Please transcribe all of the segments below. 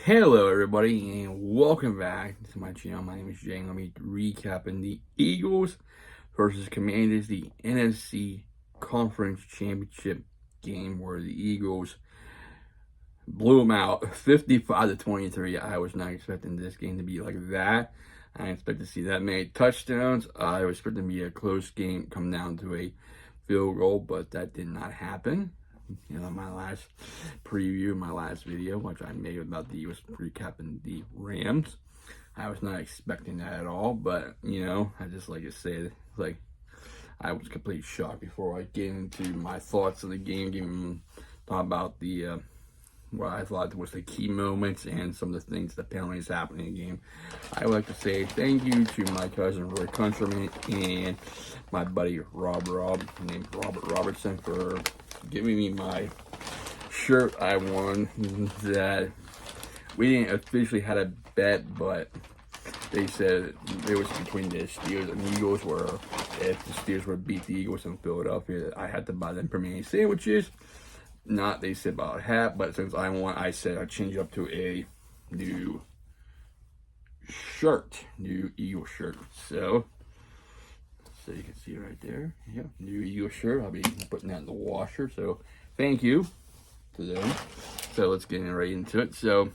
Hello, everybody, and welcome back to my channel. My name is Jay. Let me recapping the Eagles versus Commanders, the NFC Conference Championship game where the Eagles blew them out 55-23. I was not expecting this game to be like that. I didn't expect to see that many touchdowns. I was expecting to be a close game, come down to a field goal, but that did not happen. You know, my last preview, my last video, which I made about the was recapping the Rams. I was not expecting that at all, but you know, I just like to say, like, I was completely shocked before I get into my thoughts of the game, talk about the what I thought was the key moments and some of the things, the penalties happening in the game. I would like to say thank you to my cousin Roy Countryman and my buddy named Robert Robertson, for giving me my shirt I won. That we didn't officially had a bet, but they said it was between the Steelers and Eagles, where if the Steelers would beat the Eagles in Philadelphia, I had to buy them premium sandwiches. Not they said about a hat, but since I won, I said I'd change up to a new shirt, new Eagle shirt. So you can see it right there. Yeah, new Eagle shirt. I'll be putting that in the washer. So thank you to them. So let's get right into it. So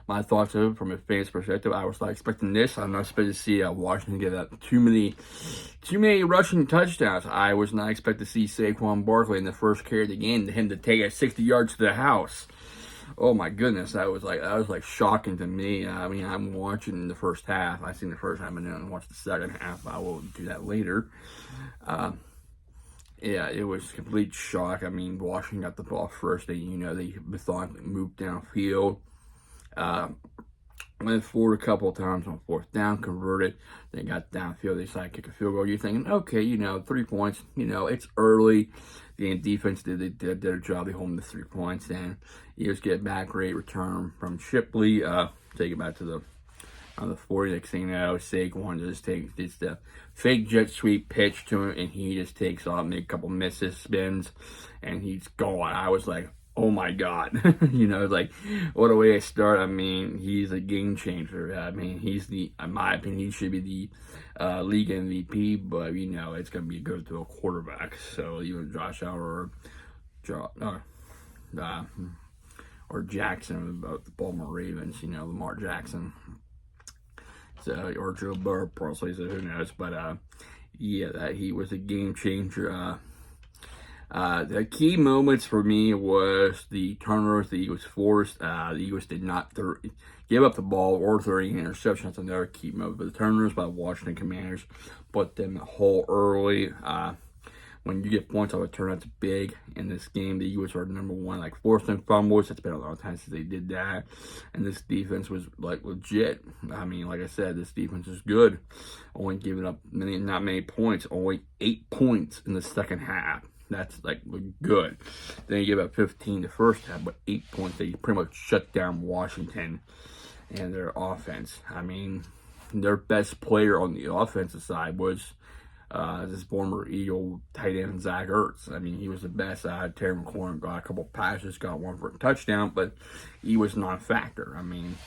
my thoughts of it from a fan's perspective, I was not expecting this. I'm not expecting to see Washington get up too many rushing touchdowns. I was not expecting to see Saquon Barkley in the first carry of the game, to him to take it 60 yards to the house. Oh my goodness, that was like shocking to me. I mean, I'm watching the first half. I've seen the first half and then watch the second half. I will do that later. Yeah, it was complete shock. I mean, Washington got the ball first. They methodically moved downfield. Went forward a couple of times on fourth down, converted. They got downfield. They decided to kick a field goal. You're thinking, okay, 3 points. It's early. The defense did their job. They hold them to 3 points, and Eagles get back. Great return from Shipley. Take it back to the 40. Next thing you know, Saquon just takes the fake jet sweep pitch to him, and he just takes off, make a couple misses, spins, and he's gone. I was like, oh my God, like, what a way to start. I mean, he's a game changer. I mean, in my opinion, he should be the league MVP, but it's going to be good to a quarterback. So even Josh Allen or Jackson about the Baltimore Ravens, Lamar Jackson. So, or Joe Burrow, probably, so who knows, but yeah, that he was a game changer. The key moments for me was the turnovers the Eagles forced. The Eagles did not give up the ball or throw any interceptions. That's another key moment. But the turnovers by Washington Commanders put them in the hole early. When you get points on a turn, that's big in this game. The Eagles are number one, like forcing fumbles. It's been a long time since they did that. And this defense was like legit. I mean, like I said, this defense is good. Only giving up not many points. Only 8 points in the second half. That's like good. Then you give up 15 the first half, but 8 points. They pretty much shut down Washington and their offense. I mean, their best player on the offensive side was this former Eagle tight end Zach Ertz. I mean, he was the best. Terry McLaurin got a couple passes, got one for a touchdown, but he was not a factor. I mean,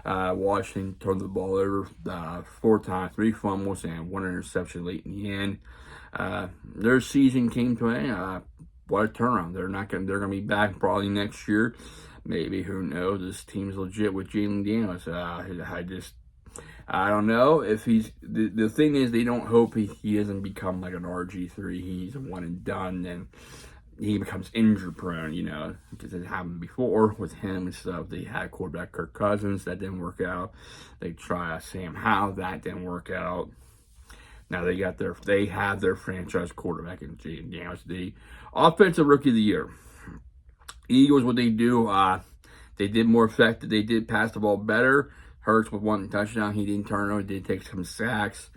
Washington turned the ball over 4 times, 3 fumbles, and 1 interception late in the end. Their season came to an end. What a turnaround! They're gonna be back probably next year. Maybe, who knows? This team's legit with Jalen Daniels. I don't know if he's the thing is, they don't hope he doesn't become like an RG3. He's a one and done, and he becomes injury prone, because it happened before with him and stuff. They had quarterback Kirk Cousins, that didn't work out. They tried Sam Howell, that didn't work out. Now they have their franchise quarterback in Jalen Daniels, the offensive rookie of the year. Eagles, what they do, they did more effective. They did pass the ball better. Hurts with 1 touchdown. He didn't turn it over. Did take some sacks.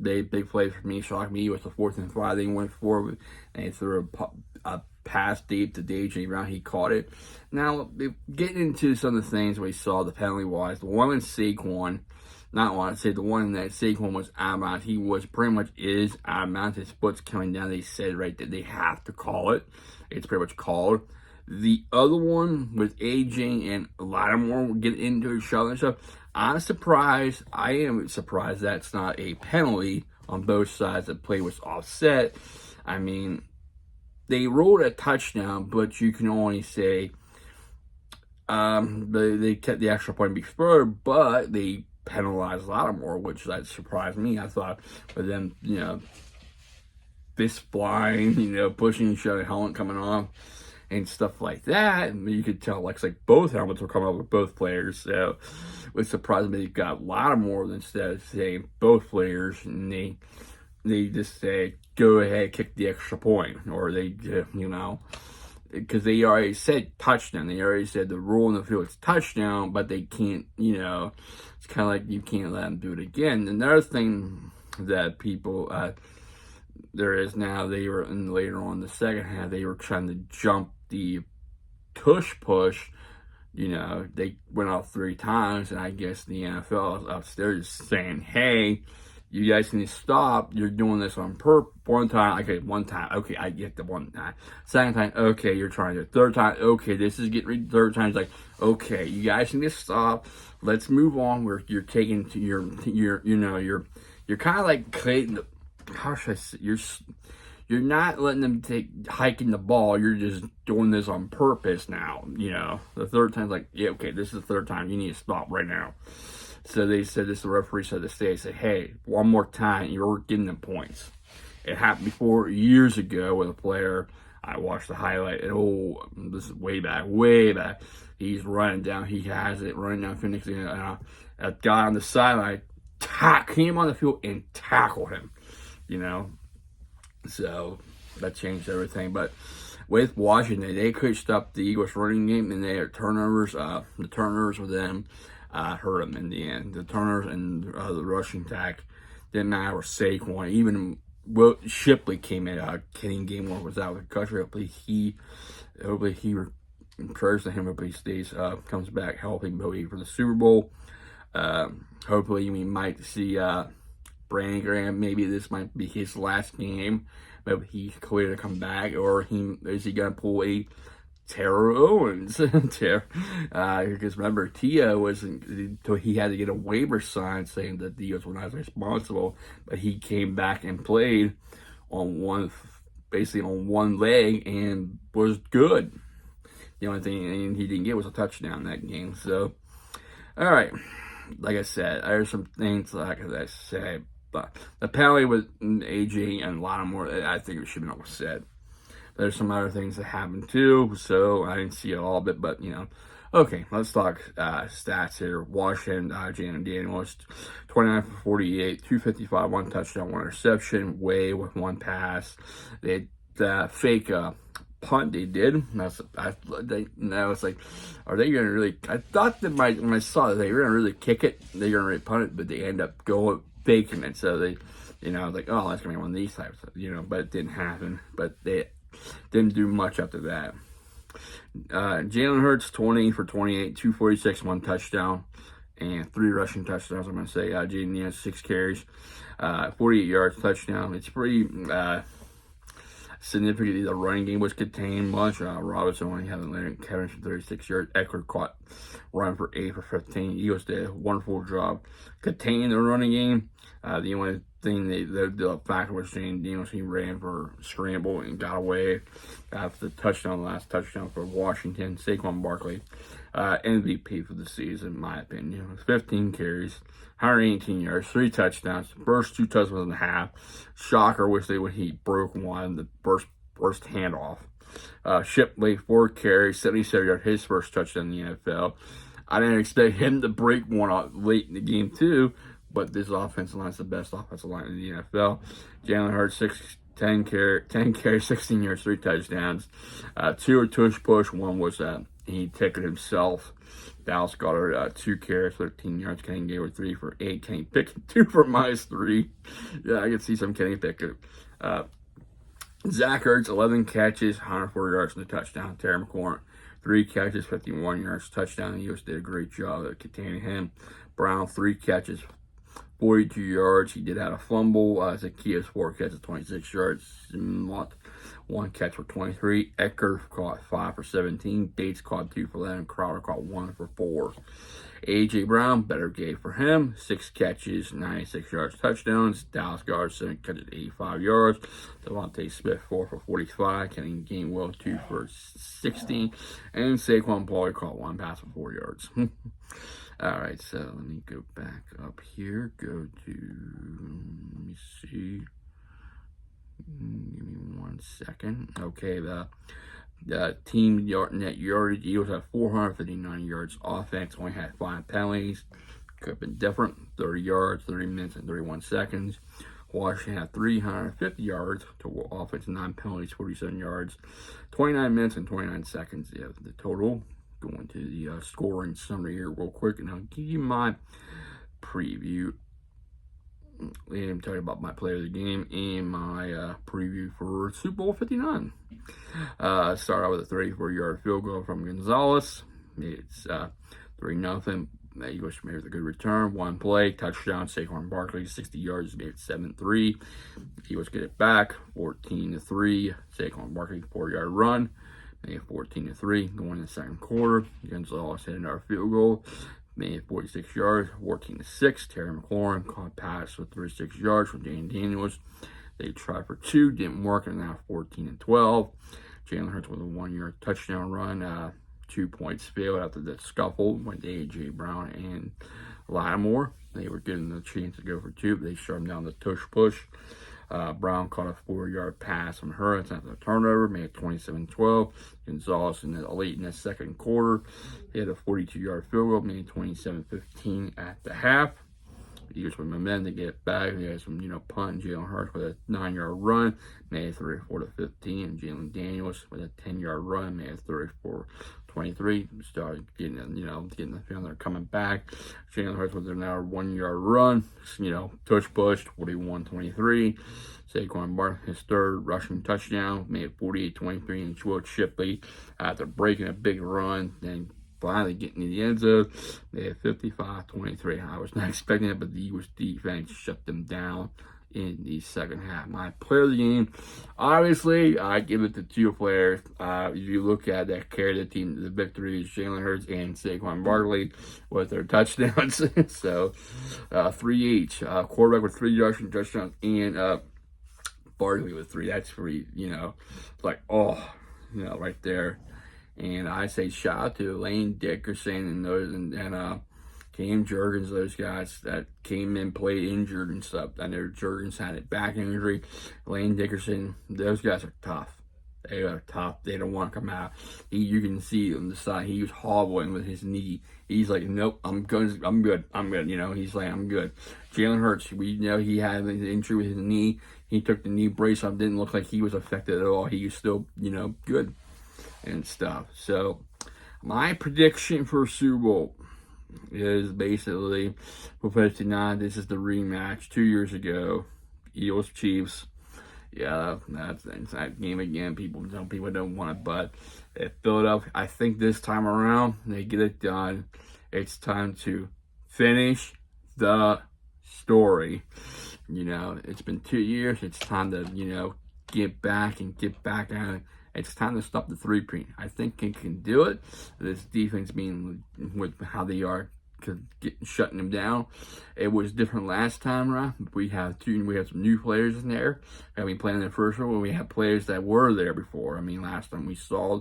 Big play for me, shocked me. It was the 4th and 5. They went forward and they threw a pass deep to DJ Brown. He caught it. Now, getting into some of the things we saw, the penalty wise, the one in Saquon. Not want to say the one that Saquon was out of bounds. He was pretty much is out of bounds. His foot's coming down. They said right that they have to call it. It's pretty much called. The other one with AJ and Lattimore getting into each other and stuff, I'm surprised. I am surprised that's not a penalty on both sides. The play was offset. I mean, they ruled a touchdown, but you can only say they kept the extra point before, but they penalized Lattimore, which that surprised me. I thought, but then, fist flying, pushing each other, helmet coming off, and stuff like that. And you could tell, like both helmets were coming off with both players. So it was surprising they got Lattimore instead of saying both players, and they just say, go ahead, kick the extra point, or they, because they already said touchdown. They already said the rule in the field is touchdown, but they can't, it's kind of like you can't let them do it again. Another thing that people, there is now, they were, and later on in the second half, they were trying to jump the push. They went off 3 times, and I guess the NFL is upstairs saying, hey, you guys need to stop. You're doing this on purpose. One time, okay, I get the one time. Second time, okay, you're trying to. Third time, okay, this is getting. Third time, it's like, okay, you guys need to stop. Let's move on. Where you're taking to you're kind of like creating the. How should I say? You're not letting them hiking the ball. You're just doing this on purpose now. The third time's like, yeah, okay, this is the third time. You need to stop right now. So they said this, the referee said this, they said, hey, one more time, you're getting them points. It happened before years ago with a player. I watched the highlight, and this is way back. He's running down, running down Phoenix, and a guy on the sideline came on the field and tackled him, So that changed everything. But with Washington, they could stop the Eagles running game, and they had turnovers. The turnovers with them hurt them in the end. The turnovers and the rushing attack didn't matter. Saquon, even Shipley came in. Kenny Gainwell was out with concussion. Hopefully he prayers to him. Hopefully he stays, comes back healthy, maybe for the Super Bowl. Hopefully we might see Brandon Graham. Maybe this might be his last game. Maybe he's clear to come back, or is he gonna pull a Terrell Owens? Because remember, Tia he had to get a waiver signed saying that the Eagles were not responsible, but he came back and played basically on one leg and was good. The only thing he didn't get was a touchdown that game. So, all right, like I said, there's some things like I said, but the penalty with AJ and Lattimore, I think it should have been said. There's some other things that happened too, so I didn't see all of it, but Okay, let's talk stats here. Washington, Jalen Daniels, 29 for 48, 255, 1 touchdown, 1 interception, Way with 1 pass. They fake punt they did. I was like, are they going to really? I thought that when I saw that they were going to really kick it, they're going to really punt it, but they end up faking it. So they, like, oh, that's going to be one of these types, but it didn't happen. But they didn't do much after that. Jalen Hurts, 20 for 28, 246, 1 touchdown, and 3 rushing touchdowns. I'm going to say Jaden has 6 carries, 48 yards, touchdown. It's pretty significant. The running game was contained much. Robinson only had a catch for 36 yards. Eckler caught run for 8 for 15. Eagles did a wonderful job containing the running game. The only thing the factor was Jaden Daniels. He ran for scramble and got away after the last touchdown for Washington. Saquon Barkley, MVP for the season, in my opinion. 15 carries, 118 yards, 3 touchdowns, first 2 touchdowns in the half. Shocker, when he broke one, the first handoff. Shipley, 4 carries, 77 yards, his first touchdown in the NFL. I didn't expect him to break one out late in the game too, but this offensive line is the best offensive line in the NFL. Jalen Hurts, 10 carries, 16 yards, 3 touchdowns. 2 were push. 1 was he took it himself. Dallas Goedert, 2 carries, 13 yards. Kenny Gainwell, 3 for 8. Kenny Pickett, 2 for -3. Yeah, I can see some Kenny Pickett. Zach Ertz, 11 catches, 104 yards and a touchdown. Terry McLaurin, 3 catches, 51 yards, touchdown. The Eagles did a great job at containing him. Brown, 3 catches, 42 yards. He did have a fumble. Zacchaeus, 4 catches, 26 yards. 1 catch for 23. Ecker caught 5 for 17. Dates caught 2 for 11. Crowder caught 1 for 4. A.J. Brown, better game for him. 6 catches, 96 yards, touchdowns. Dallas Goedert, 7 catches, 85 yards. Devontae Smith, 4 for 45. Kenny Gainwell, 2 for 16. And Saquon Barkley caught 1 pass for 4 yards. All right, so let me go back up here. Go to, let me see. Give me 1 second. Okay, the team net yardage, Eagles have 459 yards. Offense only had 5 penalties. Could have been different. 30 yards, 30 minutes, and 31 seconds. Washington had 350 yards to offense, 9 penalties, 47 yards, 29 minutes, and 29 seconds. Yeah, the total. Going to the scoring summary here real quick, and I'll give you my preview. And tell you about my player of the game and my preview for Super Bowl 59. Start out with a 34-yard field goal from Gonzalez. It's 3-0. Eagles made a good return. 1 play, touchdown. Saquon Barkley, 60 yards, made it 7-3. Eagles get it back, 14-3. Saquon Barkley, 4-yard run. Made it 14-3. Going in the second quarter, Gonzalez hit another field goal. Made it 46 yards, 14-6. Terry McLaurin caught pass with 36 yards from Jalen Daniels. They tried for 2, didn't work, and now 14-12. Jalen Hurts with a 1-yard touchdown run. 2 points failed after the scuffle. Went to A.J. Brown and Lattimore. They were given the chance to go for 2, but they shut them down the tush push. Brown caught a 4-yard pass from Hurts after the turnover, made it 27-12. Gonzalez late in the second quarter hit a 42-yard field goal, made it 27-15 at the half. The Eagles with momentum to get it back. They had some, punt. Jalen Hurts with a 9-yard run, made it 34-15. And Jalen Daniels with a 10-yard run, made it 34-23. Started getting the feeling they're coming back. Jalen Hurts with another 1-yard run, tush push, 41-23. Saquon Barkley, his 3rd rushing touchdown, made it 48-23. And Will Shipley, after breaking a big run, then finally getting in the end zone, they had 55-23. I was not expecting it, but the Eagles defense shut them down in the second half. My player of the game, obviously, I give it to 2 players. If you look at that carry the team to the victory, Jalen Hurts and Saquon Barkley with their touchdowns. So 3 each. Quarterback with 3 rushing touchdowns, and Barkley with 3. That's 3. It's like, right there. And I say shout out to Lane Dickerson and those, and Cam Jurgens, those guys that came in, played injured and stuff. I know Jurgens had a back injury. Lane Dickerson, those guys are tough. They are tough. They don't want to come out. You can see on the side, he was hobbling with his knee. He's like, nope, I'm good. He's like, I'm good. Jalen Hurts, we know he had an injury with his knee. He took the knee brace off. Didn't look like he was affected at all. He was still, good and stuff. So my prediction for Super Bowl is basically for 59. This is the rematch 2 years ago. Eagles Chiefs. Yeah, that's that game again. Some people don't want it, but at Philadelphia, I think this time around they get it done. It's time to finish the story. It's been 2 years. It's time to get back at it. It's time to stop the 3-peat. I think he can do it. This defense being with how they are, shutting them down. It was different last time around. We have some new players in there. Playing in the first one, we have players that were there before. Last time we saw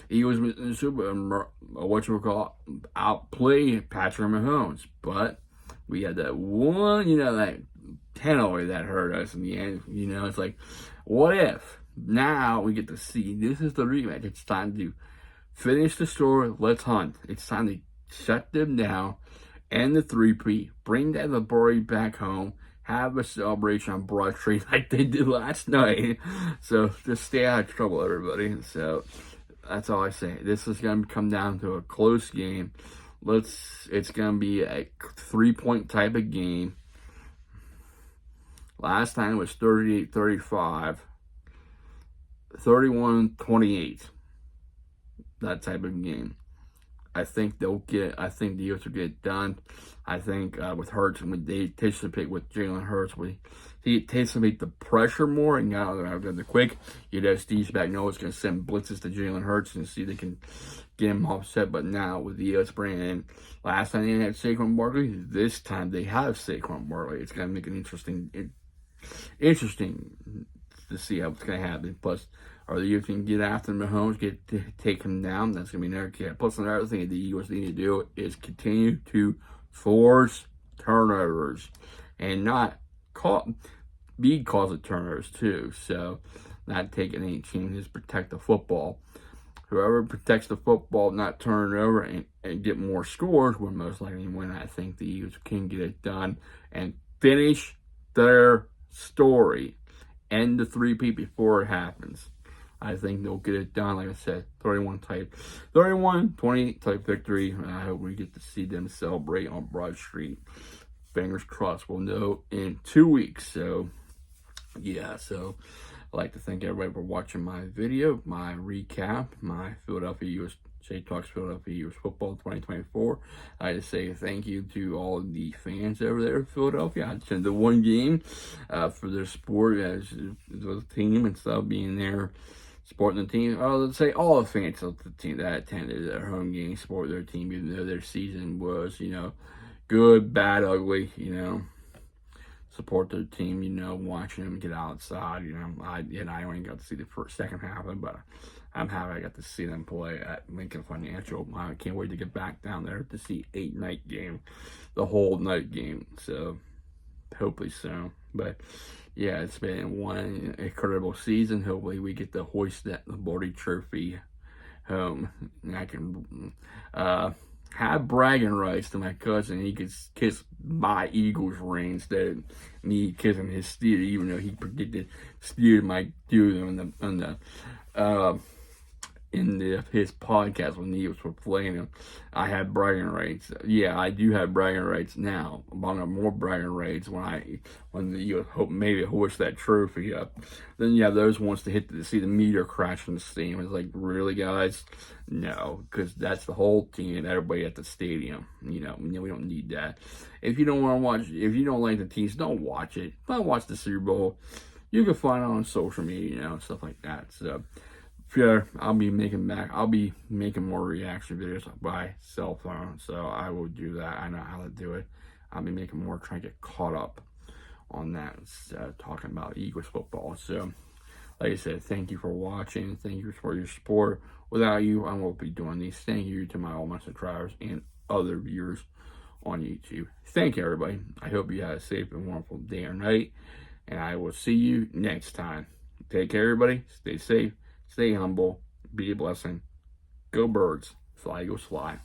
Eagles in the Super Bowl, outplay Patrick Mahomes, but we had that one, that penalty that hurt us in the end. It's like, what if? Now we get to see, this is the rematch. It's time to finish the story. Let's hunt. It's time to shut them down, end the 3-peat, bring that LeBron back home, have a celebration on Broad Street like they did last night. So just stay out of trouble, everybody. So that's all I say. This is going to come down to a close game. It's going to be a 3-point type of game. Last time it was 38-35. 31-28, that type of game. I think the Eagles will get it done. I think with Hurts, when they anticipate with Jalen Hurts, he anticipate the pressure more, and now they're the quick. Steve Spagnuolo is going to send blitzes to Jalen Hurts and see if they can get him offset. But now with the Eagles bringing in, last time they had Saquon Barkley, this time they have Saquon Barkley. It's going to make it interesting to see how it's going to happen. Plus, are the Eagles going to get after Mahomes, take him down? That's going to be another kid. Plus, another thing the Eagles need to do is continue to force turnovers and not be cause of turnovers too. So, not taking any chances, protect the football. Whoever protects the football, not turn it over and get more scores, will most likely win. I think the Eagles can get it done and finish their story. End the three-peat before it happens. I think they'll get it done. Like I said, 31-28 type victory. I hope we get to see them celebrate on Broad Street. Fingers crossed. We'll know in 2 weeks. So, yeah. So, I'd like to thank everybody for watching my video, my recap, my Philadelphia Eagles, Jay Talks Philadelphia Eagles Football 2024. I just say thank you to all of the fans over there in Philadelphia. I attended the one game for their sport as the team and stuff, being there, supporting the team. Let's say all the fans of the team that attended their home game, support their team, even though their season was, good, bad, ugly, support their team, watching them get outside, I only got to see the second half of it, but I'm happy I got to see them play at Lincoln Financial. I can't wait to get back down there to see the whole night game, so hopefully so. But yeah, it's been one incredible season. Hopefully we get to hoist that Lombardi Trophy home, and I can have bragging rights to my cousin. He could kiss my Eagles ring instead of me kissing his Steelers, even though he predicted Steelers might do them in his podcast when the Eagles were playing him. I had bragging rights. Yeah, I do have bragging rights now. I'm gonna have more bragging rights when the Eagles maybe hoist that trophy up. Then you have those ones to see the meteor crash in the stadium. It's like, really, guys? No, because that's the whole team and everybody at the stadium. We don't need that. If you don't want to watch, if you don't like the teams, don't watch it. Don't watch the Super Bowl. You can find it on social media, stuff like that. So, sure, I'll be making more reaction videos by cell phone, so I will do that. I know how to do it. I'll be making more, trying to get caught up on that, talking about Eagles football. So, like I said, thank you for watching. Thank you for your support. Without you, I won't be doing these. Thank you to all my subscribers and other viewers on YouTube. Thank you, everybody. I hope you have a safe and wonderful day or night, and I will see you next time. Take care, everybody. Stay safe. Stay humble. Be a blessing. Go Birds. Fly, Eagles, fly.